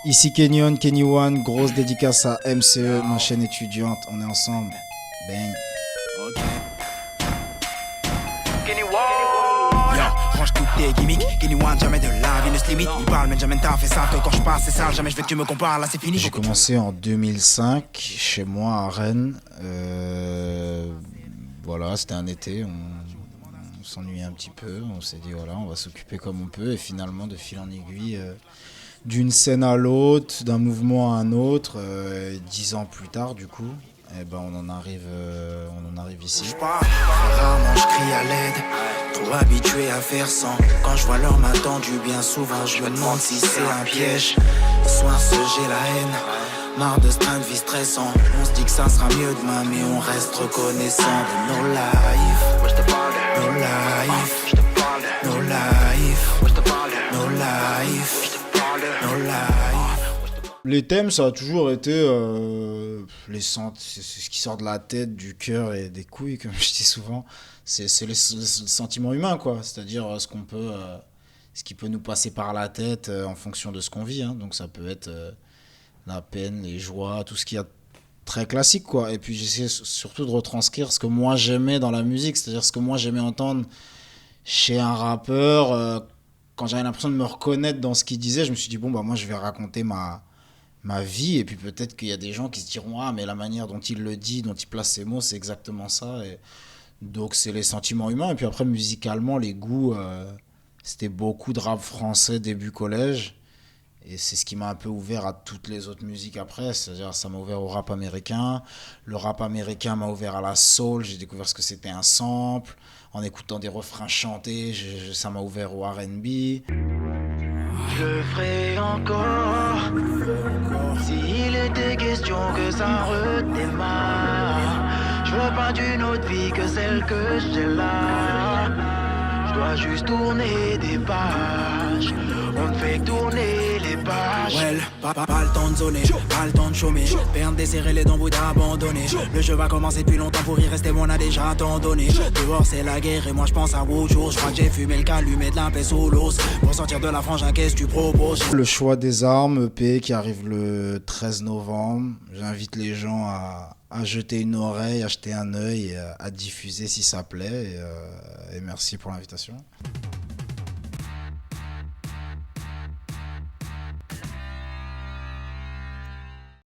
Ici Kenyon, Kenny One, grosse dédicace à MCE, ma chaîne étudiante, on est ensemble. Bang. Kenny One. Yo, range toutes tes gimmicks. Kenny One, jamais de la vie ne se limite. Il parle, mais jamais t'as fait ça. Que quand je passe, c'est sale. Jamais je veux que tu me compares. Là, c'est fini. J'ai commencé en 2005 chez moi à Rennes. Voilà, c'était un été. On s'ennuyait un petit peu. On s'est dit, voilà, on va s'occuper comme on peut. Et finalement, de fil en aiguille, d'une scène à l'autre, d'un mouvement à un autre, 10 ans plus tard, du coup, eh ben, on en arrive ici. Rarement je crie à l'aide, trop habitué à faire sans. Quand je vois l'heure m'attendu, bien souvent je me demande si c'est un piège. Le soir j'ai la haine, marre de ce train de vie stressant. On se dit que ça sera mieux demain, mais on reste reconnaissant de nos lives. Nos lives, nos lives, nos lives. Les thèmes, ça a toujours été c'est ce qui sort de la tête, du cœur et des couilles, comme je dis souvent. C'est le sentiment humain, quoi. C'est-à-dire ce qui peut nous passer par la tête en fonction de ce qu'on vit. Hein. Donc ça peut être la peine, les joies, tout ce qui est très classique, quoi. Et puis j'essaie surtout de retranscrire ce que moi j'aimais dans la musique, c'est-à-dire ce que moi j'aimais entendre chez un rappeur. Quand j'avais l'impression de me reconnaître dans ce qu'il disait, je me suis dit, bon, bah moi je vais raconter ma vie, et puis peut-être qu'il y a des gens qui se diront, ah, mais la manière dont il le dit, dont il place ses mots, c'est exactement ça. Et donc c'est les sentiments humains. Et puis après, musicalement, les goûts, c'était beaucoup de rap français début collège. Et c'est ce qui m'a un peu ouvert à toutes les autres musiques après. C'est-à-dire, ça m'a ouvert au rap américain. Le rap américain m'a ouvert à la soul. J'ai découvert ce que c'était un sample. En écoutant des refrains chantés, ça m'a ouvert au R&B. Je ferai encore s'il était question que ça redémarre. Je veux pas d'une autre vie que celle que j'ai là. Je dois juste tourner des pages. On ne fait que tourner les pages. Well, pas le temps de zoner, pas le temps de chômer. Perdre, desserrer les dents, bout d'abandonner. Le jeu va commencer depuis longtemps, pour y rester, on a déjà tant donné. Dehors c'est la guerre et moi je pense à autre chose. Je crois que j'ai fumé le calumet de la paix sous l'os. Pour sortir de la frange, qu'est-ce que tu proposes? Le choix des armes, EP, qui arrive le 13 novembre. J'invite les gens à jeter une oreille, à jeter un œil, et à diffuser si ça plaît. Et merci pour l'invitation.